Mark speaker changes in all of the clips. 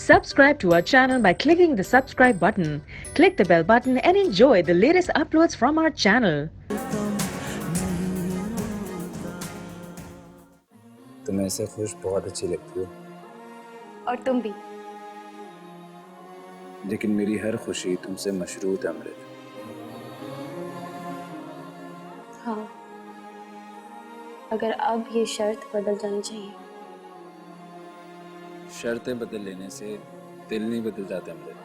Speaker 1: Subscribe to our channel by clicking the subscribe button. Click the bell button and enjoy the latest uploads from our channel.
Speaker 2: तुम ऐसे खुश बहुत अच्छी लगती हो।
Speaker 3: और तुम भी।
Speaker 2: लेकिन मेरी हर खुशी तुमसे मशरूत है अमृत।
Speaker 3: हाँ, अगर अब ये शर्त बदल जानी चाहिए।
Speaker 2: शर्तें बदल लेने से दिल नहीं बदल जाते अमृत।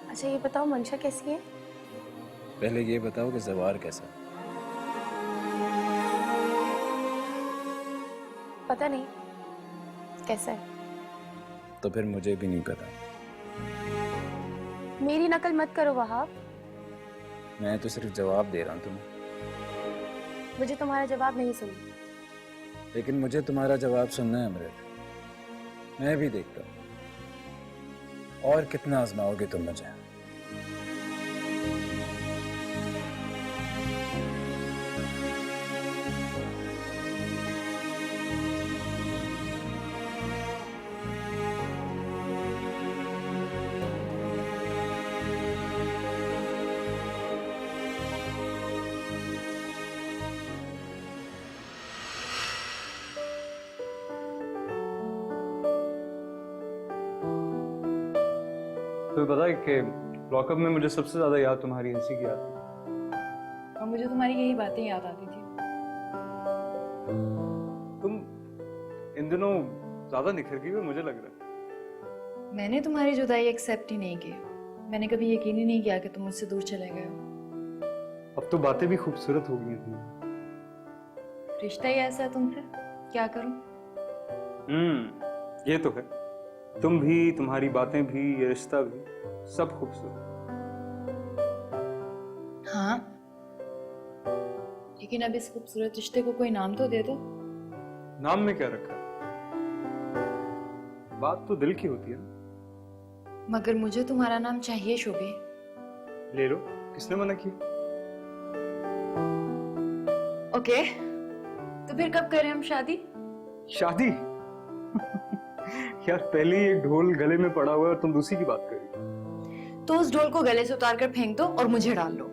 Speaker 3: अच्छा ये बताओ मंशा कैसी है?
Speaker 2: पहले ये बताओ कि जवार कैसा।
Speaker 3: पता नहीं कैसा है।
Speaker 2: तो फिर मुझे भी नहीं पता।
Speaker 3: मेरी नकल मत करो वहाब।
Speaker 2: मैं तो सिर्फ जवाब दे रहा हूँ तुम्हें।
Speaker 3: मुझे तुम्हारा जवाब नहीं सुनना।
Speaker 2: लेकिन मुझे तुम्हारा जवाब सुनना है अमृत। मैं भी देखता हूँ और कितना आजमाओगे तुम मुझे।
Speaker 4: तुम्हें पता है कि लॉकअप में मुझे सबसे ज्यादा याद तुम्हारी हंसी की आती है।
Speaker 5: और मुझे तुम्हारी यही बातें याद आती थी।
Speaker 4: तुम इन दिनों ज्यादा निखर गई हो मुझे लग रहा है।
Speaker 5: मैंने तुम्हारी जुदाई एक्सेप्ट ही नहीं की। मैंने कभी यकीन ही नहीं किया कि तुम मुझसे दूर चले गए हो।
Speaker 4: अब तो बातें भी खूबसूरत हो गई हैं तुम्हारी।
Speaker 5: रिश्ता ही ऐसा है तुमसे, क्या करूं?
Speaker 4: ये तो है। तुम भी, तुम्हारी बातें भी, ये रिश्ता भी, सब खूबसूरत।
Speaker 5: हाँ, लेकिन अब इस खूबसूरत रिश्ते को कोई नाम तो दे दो।
Speaker 4: नाम में क्या रखा है? बात तो दिल की होती है ना।
Speaker 5: मगर मुझे तुम्हारा नाम चाहिए शोभे।
Speaker 4: ले लो, किसने मना किया?
Speaker 5: ओके, तो फिर कब करें हम शादी?
Speaker 4: शादी? यार पहले ही एक ढोल गले में पड़ा हुआ है और तुम दूसरी की बात कर रही हो।
Speaker 5: तो उस ढोल को गले से उतार कर फेंक दो और मुझे डाल लो।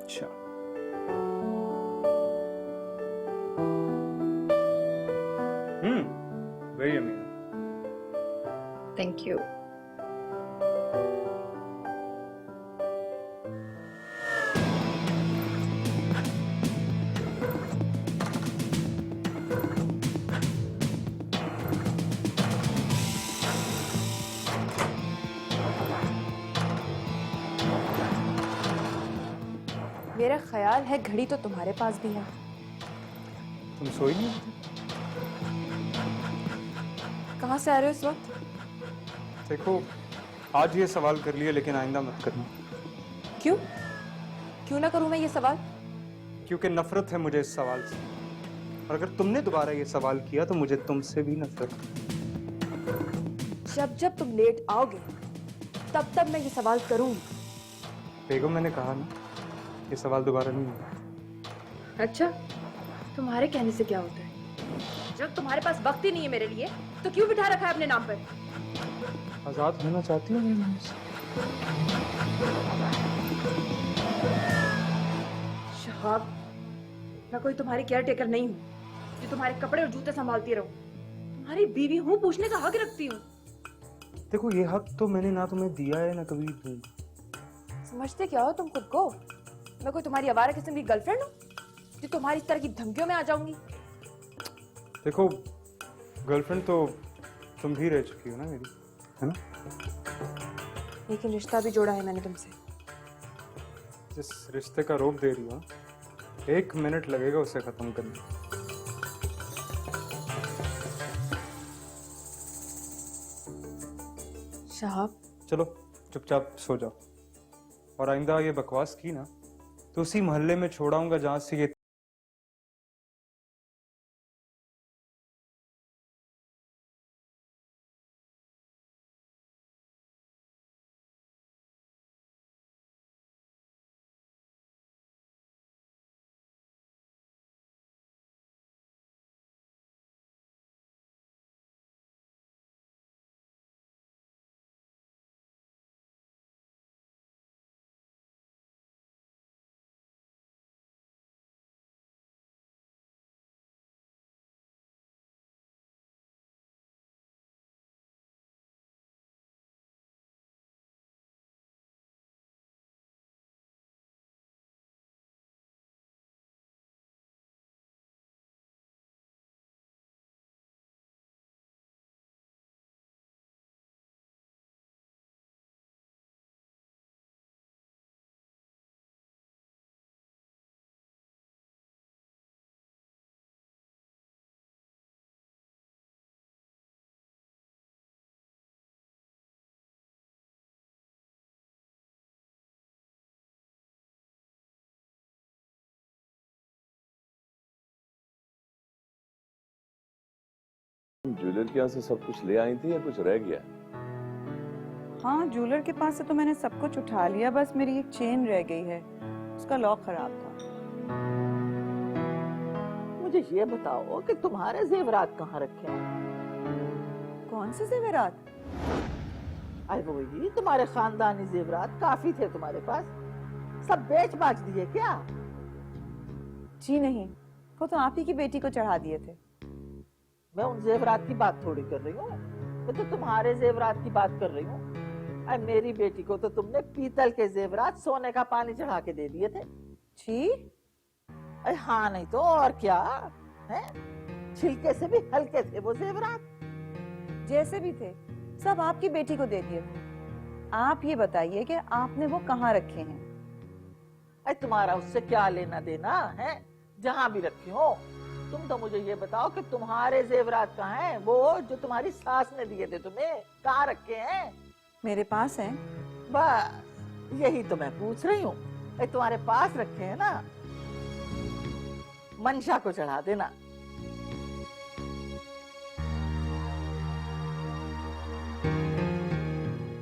Speaker 4: अच्छा। Very amazing.
Speaker 5: Thank you.
Speaker 3: मेरा ख्याल है घड़ी तो तुम्हारे पास भी है।
Speaker 4: तुम सोई नहीं?
Speaker 3: कहाँ से आ रहे हो इस वक्त?
Speaker 4: देखो, आज ये सवाल कर लिया लेकिन आइंदा मत करना।
Speaker 3: क्यों? क्यों ना करूं मैं ये सवाल?
Speaker 4: क्योंकि नफरत है मुझे इस सवाल से। और अगर तुमने दोबारा ये सवाल किया तो मुझे तुमसे भी नफरत है।
Speaker 3: जब जब तुम लेट आओगे तब तब मैं ये सवाल करूंगी।
Speaker 4: बेगम मैंने कहा ना, ये सवाल दोबारा नहीं होगा।
Speaker 3: अच्छा, तुम्हारे कहने से क्या होता है? जब तुम्हारे पास वक्त ही नहीं है मेरे लिए तो क्यों बिठा रखा है अपने नाम पर?
Speaker 4: आजाद होना चाहती हो मेरे मन से?
Speaker 3: शहाब, मैं कोई तुम्हारी केयर टेकर नहीं हूँ जो तुम्हारे कपड़े और जूते संभालती रहूं। तुम्हारी बीवी हूँ, पूछने का हक रखती हूँ।
Speaker 4: देखो, ये हक तो मैंने ना तुम्हें दिया है ना कभी दी।
Speaker 3: समझते क्या हो तुम खुद को? मैं कोई तुम्हारी आवारा किस्म की गर्लफ्रेंड हूँ जो तुम्हारी इस तरह की धमकियों में आ जाऊंगी?
Speaker 4: देखो, गर्लफ्रेंड तो तुम भी रह चुकी हो ना मेरी, है ना?
Speaker 3: लेकिन रिश्ता भी जोड़ा है मैंने तुमसे।
Speaker 4: जिस रिश्ते का रोक दे रही हो, 1 मिनट लगेगा उसे खत्म करने।
Speaker 3: शहाब,
Speaker 4: चलो चुपचाप सो जाओ। और आइंदा ये बकवास की ना तो उसी मोहल्ले में छोड़ाऊंगा जहां से ये
Speaker 6: ज्वेलर के यहाँ से सब कुछ ले आई थी या कुछ रह गया?
Speaker 7: हाँ, ज्वेलर के पास से तो मैंने सब कुछ उठा लिया, बस मेरी एक चेन रह गई है, उसका लॉक खराब था।
Speaker 8: मुझे ये बताओ कि तुम्हारे जेवरात कहाँ रखे हैं?
Speaker 7: कौन से जेवरात?
Speaker 8: अरे वही तुम्हारे खानदानी जेवरात काफी थे तुम्हारे पास, सब बेच बाच दिए क्या?
Speaker 7: जी नहीं, वो तो आप ही की बेटी को चढ़ा दिए थे।
Speaker 8: मैं उन जेवरात की बात थोड़ी कर रही हूँ, मैं तो तुम्हारे जेवरात की बात कर रही हूँ। अरे मेरी बेटी को तो तुमने पीतल के जेवरात सोने का पानी चढ़ा के दे दिए थे।
Speaker 7: जी?
Speaker 8: अरे हाँ नहीं तो और क्या है, छिलके से भी हल्के थे वो जेवरात।
Speaker 7: जैसे भी थे, सब आपकी बेटी को दे दिए थे। आप ये बताइए कि आपने वो कहाँ रखे हैं?
Speaker 8: अरे तुम्हारा उससे क्या लेना देना है, जहाँ भी रखे हो। तुम तो मुझे ये बताओ कि तुम्हारे जेवरात कहाँ हैं, वो जो तुम्हारी सास ने दिए थे तुम्हें, कहाँ रखे हैं?
Speaker 7: मेरे पास हैं।
Speaker 8: बस यही तो मैं पूछ रही हूँ। अरे तुम्हारे पास रखे हैं ना, मंशा को चढ़ा देना।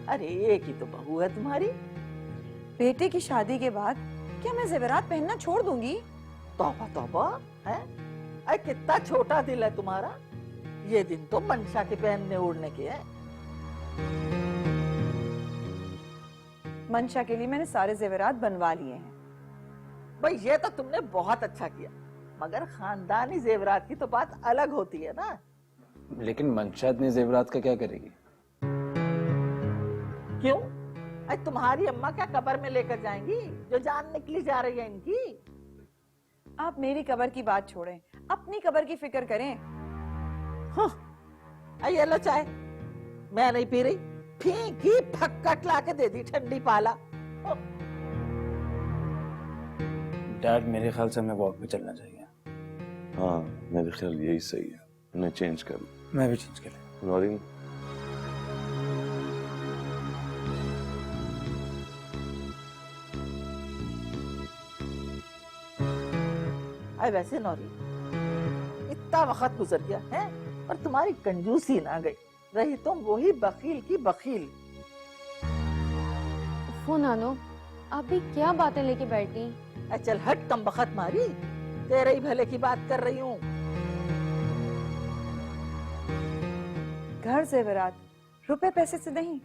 Speaker 8: अरे एक ही तो बहू है तुम्हारी।
Speaker 7: बेटे की शादी के बाद क्या मैं जेवरात पहनना छोड़ दूंगी?
Speaker 8: तौबा तौबा है, अरे कितना छोटा दिल है तुम्हारा। ये दिन तो मंशा के पहनने ओढ़ने के हैं।
Speaker 7: मंशा के लिए मैंने सारे जेवरात बनवा लिए हैं।
Speaker 8: भाई ये तो तुमने बहुत अच्छा किया, मगर खानदानी जेवरात की तो बात अलग होती है ना।
Speaker 2: लेकिन मंशा इतने जेवरात का क्या करेगी?
Speaker 8: क्यों? अरे तुम्हारी अम्मा क्या कब्र में लेकर जाएंगी, जो जान निकली जा रही है इनकी?
Speaker 7: आप मेरी कब्र की बात छोड़ें, अपनी कब्र की फिक्र करें।
Speaker 8: हाँ, ये लो चाय, मैं नहीं पी रही। फीकी फक्कट ला के दे दी ठंडी पाला।
Speaker 2: डैड मेरे ख्याल से हमें वॉक पे चलना चाहिए।
Speaker 6: हाँ, मेरे ख्याल यही सही है, उन्हें चेंज कर लो।
Speaker 2: मैं भी चेंज कर लूँ।
Speaker 6: नौरीन,
Speaker 8: अरे वैसे नौरी, इतना वक्त गुजर गया है और तुम्हारी कंजूसी ना गई, रही तुम वही बखील की बखील।
Speaker 9: वो नानो, आप भी क्या बातें लेके बैठी?
Speaker 8: चल हट, कम बखत मारी, तेरे ही भले की बात कर रही हूँ।
Speaker 7: घर जेवरात रुपए पैसे से नहीं।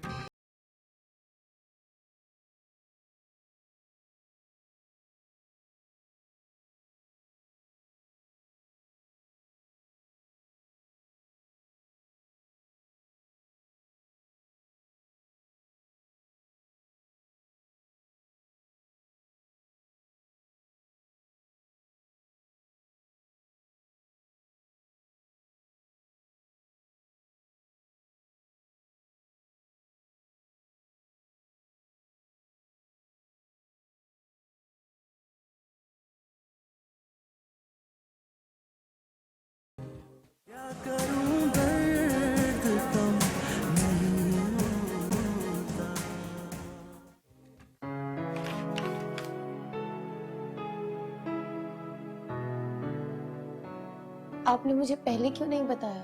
Speaker 9: आपने मुझे पहले क्यों नहीं बताया?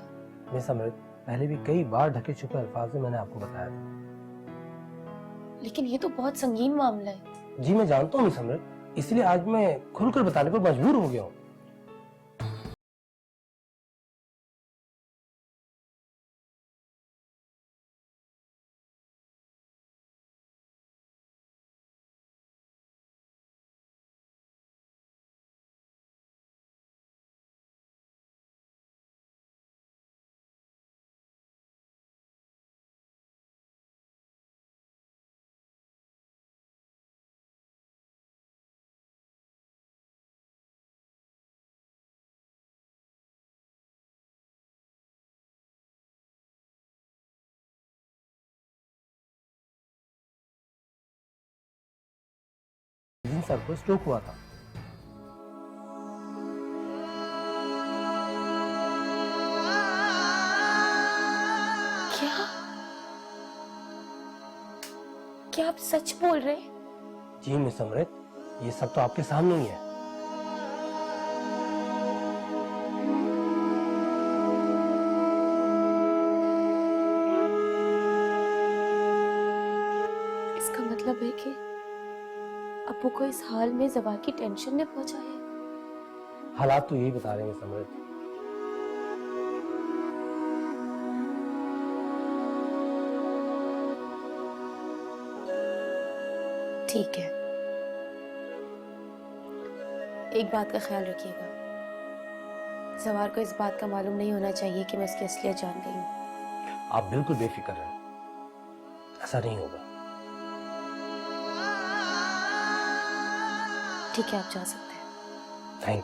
Speaker 10: मिस अमृत, पहले भी कई बार ढके छुपे अल्फाज में मैंने आपको बताया था।
Speaker 9: लेकिन ये तो बहुत संगीन मामला है।
Speaker 10: जी मैं जानता हूँ मिस अमृत, इसलिए आज मैं खुलकर बताने पर मजबूर हो गया हूँ। दिन सर को स्ट्रोक हुआ था।
Speaker 9: क्या? क्या आप सच बोल रहे हैं?
Speaker 10: जी मिस अमृत, ये सब तो आपके सामने ही है।
Speaker 9: मतलब है कि अब्बू को इस हाल में जवार की टेंशन ने पहुंचा है।
Speaker 10: हालात तो यही बता रहे हैं समृद्ध।
Speaker 9: ठीक है, एक बात का ख्याल रखिएगा, जवार को इस बात का मालूम नहीं होना चाहिए कि मैं उसकी असलियत जान गई हूँ।
Speaker 10: आप बिल्कुल बेफिक्र रहें, ऐसा नहीं होगा।
Speaker 9: ठीक है, आप जा सकते हैं।
Speaker 10: थैंक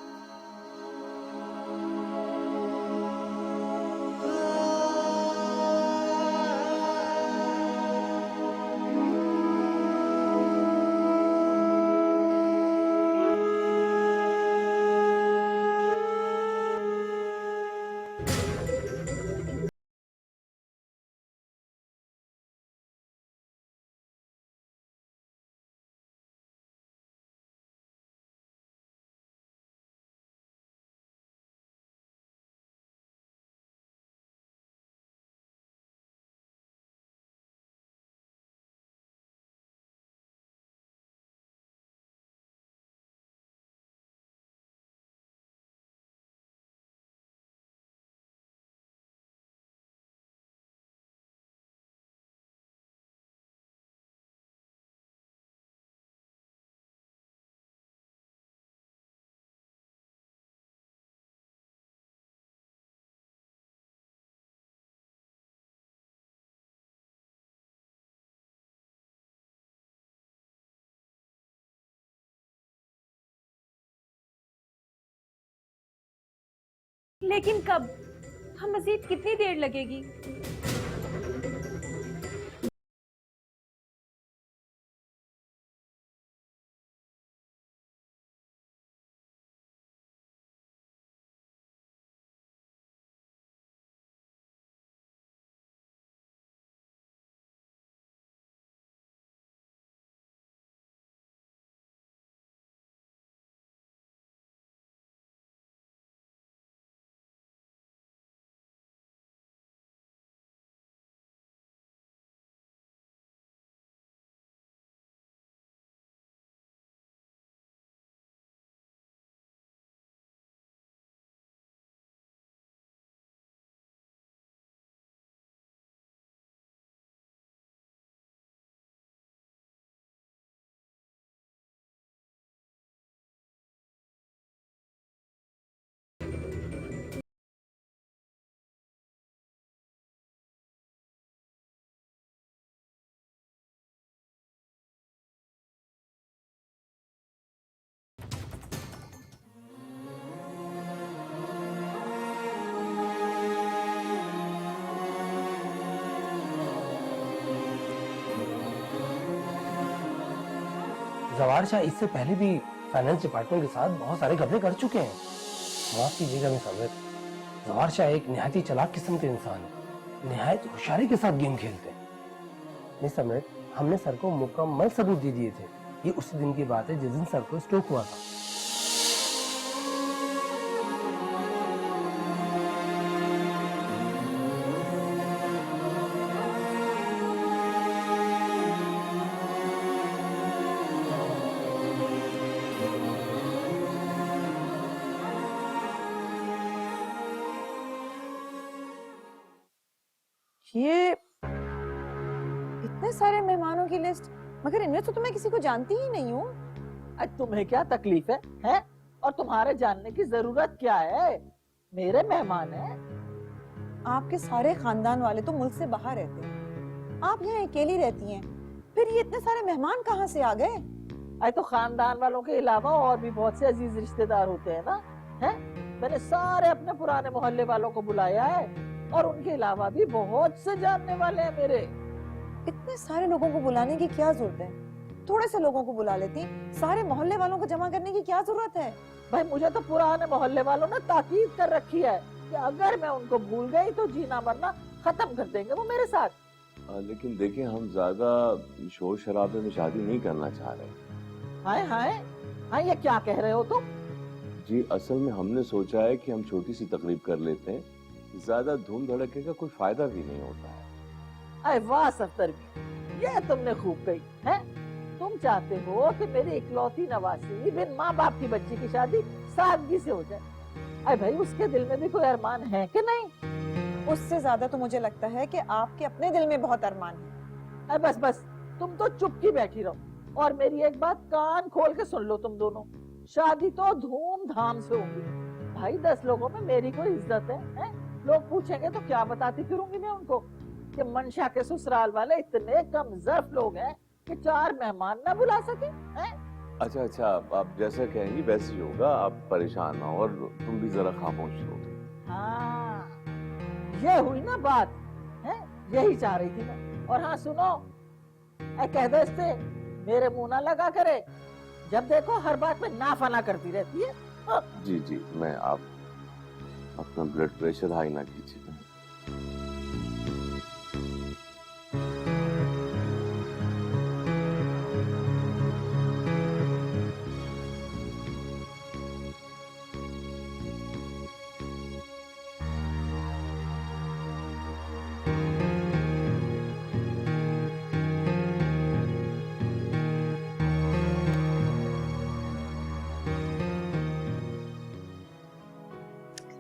Speaker 3: लेकिन कब? हम मजीद कितनी देर लगेगी?
Speaker 10: जवार शाह इससे पहले भी फाइनेंस डिपार्टमेंट के साथ बहुत सारे घपले कर चुके हैं। माफ कीजिएगा मिस अमृत, जवार शाह एक निहायत ही चालाक किस्म के इंसान है, निहायत होशियारी के साथ गेम खेलते हैं। मिस अमृत, हमने सर को मुकम्मल सबूत दे दिए थे। ये उसी दिन की बात है जिस दिन सर को स्ट्रोक हुआ था।
Speaker 7: ये इतने सारे मेहमानों की लिस्ट, मगर इनमें तो मैं किसी को जानती ही नहीं हूँ।
Speaker 8: आज तुम्हें क्या तकलीफ है, हैं? और तुम्हारे जानने की जरूरत क्या है? मेरे मेहमान हैं।
Speaker 7: आपके सारे खानदान वाले तो मुल्क से बाहर रहते हैं, आप यहाँ अकेली रहती हैं, फिर ये इतने सारे मेहमान कहाँ से आ गए?
Speaker 8: आज तो खानदान वालों के अलावा और भी बहुत से अजीज रिश्तेदार होते हैं ना, हैं? मैंने सारे अपने पुराने मोहल्ले वालों को बुलाया है और उनके अलावा भी बहुत से जानने वाले हैं मेरे।
Speaker 7: इतने सारे लोगों को बुलाने की क्या जरूरत है? थोड़े से लोगों को बुला लेती, सारे मोहल्ले वालों को जमा करने की क्या जरूरत है?
Speaker 8: भाई मुझे तो पुराने मोहल्ले वालों ने ताकीद कर रखी है कि अगर मैं उनको भूल गई तो जीना मरना खत्म कर देंगे वो मेरे साथ।
Speaker 6: लेकिन देखिए, हम ज्यादा शोर शराबे में शादी नहीं करना चाह रहे।
Speaker 8: हाय हाय हाय, ये क्या कह रहे हो तुम?
Speaker 6: जी, असल में हमने सोचा है कि हम छोटी सी तकरीब कर लेते हैं, ज्यादा धूम धड़के का कोई फायदा भी नहीं होता है।
Speaker 8: अरे वाह सफ्तर भी, ये तुमने खूब कही है। तुम चाहते हो कि मेरी इकलौती नवासी बिन माँ बाप की बच्ची की शादी सादगी से हो जाए। अरे भाई उसके दिल में भी कोई अरमान है कि नहीं?
Speaker 7: उससे ज्यादा तो मुझे लगता है कि आपके अपने दिल में बहुत अरमान है।
Speaker 8: अरे बस बस, तुम तो चुपकी बैठी रहो और मेरी एक बात कान खोल के सुन लो तुम दोनों। शादी तो धूमधाम से होगी भाई, 10 लोगों में मेरी कोई इज्जत है? लोग पूछेंगे तो क्या बताती फिरूंगी मैं उनको कि मंशा के ससुराल वाले इतने कमजोर लोग हैं कि 4 मेहमान ना बुला सके हैं?
Speaker 6: अच्छा अच्छा, आप जैसा कहेंगी वैसे ही होगा। आप परेशान ना हो और तुम भी जरा खामोश हो।
Speaker 8: हाँ, ये हुई ना बात है, यही चाह रही थी मैं। और हाँ सुनो, कह दो इससे मेरे मुंह ना लगा करे, जब देखो हर बात में ना फना करती रहती है।
Speaker 6: जी जी, मैं आप अपना ब्लड प्रेशर हाई ना कीजिए।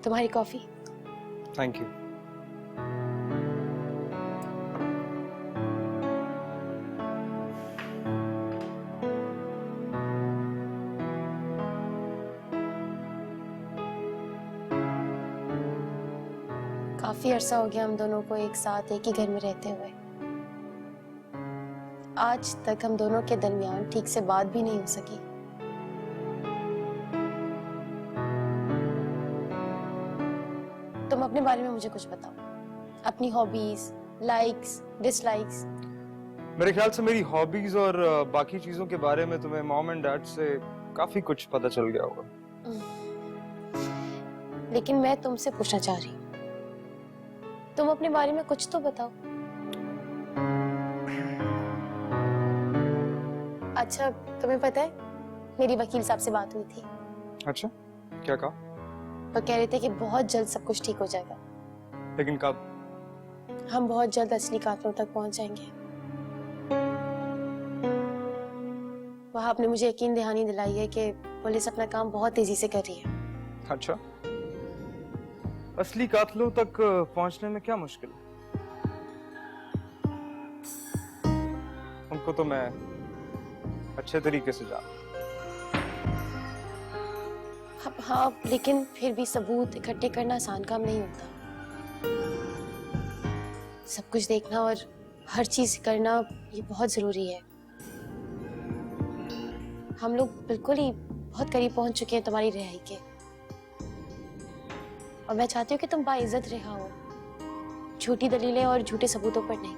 Speaker 9: तुम्हारी कॉफी।
Speaker 4: Thank you.
Speaker 9: काफी अरसा हो गया हम दोनों को एक साथ एक ही घर में रहते हुए। आज तक हम दोनों के दरमियान ठीक से बात भी नहीं हो सकी। तुम अपने बारे में मुझे कुछ बताओ, अपनी हॉबीज, लाइक्स, डिसलाइक्स।
Speaker 4: मेरे ख्याल से मेरी हॉबीज और बाकी चीजों के बारे में तुम्हें मॉम एंड डैड से काफी कुछ पता चल गया होगा।
Speaker 9: लेकिन मैं तुमसे पूछना चाह रही हूँ, तुम अपने बारे में कुछ तो बताओ। अच्छा, तुम्हें पता है मेरी वकील साहब से बात हुई थी।
Speaker 4: अच्छा, क्या कहा?
Speaker 9: वो कह रहे थे कि बहुत जल्द सब कुछ ठीक हो जाएगा।
Speaker 4: लेकिन कब?
Speaker 9: हम बहुत जल्द असली कातलों तक पहुंच जाएंगे। वह आपने मुझे यकीन दहानी दिलाई है कि पुलिस अपना काम बहुत तेजी से कर रही है।
Speaker 4: अच्छा, असली कातलों तक पहुंचने में क्या मुश्किल है? उनको तो मैं अच्छे तरीके से जानता हूं।
Speaker 9: हाँ, लेकिन फिर भी सबूत इकट्ठे करना आसान काम नहीं होता। सब कुछ देखना और हर चीज करना ये बहुत जरूरी है। हम लोग बिल्कुल ही बहुत करीब पहुंच चुके हैं तुम्हारी रिहाई के, और मैं चाहती हूँ कि तुम बाइज्जत रिहा हो, झूठी दलीलें और झूठे सबूतों पर नहीं।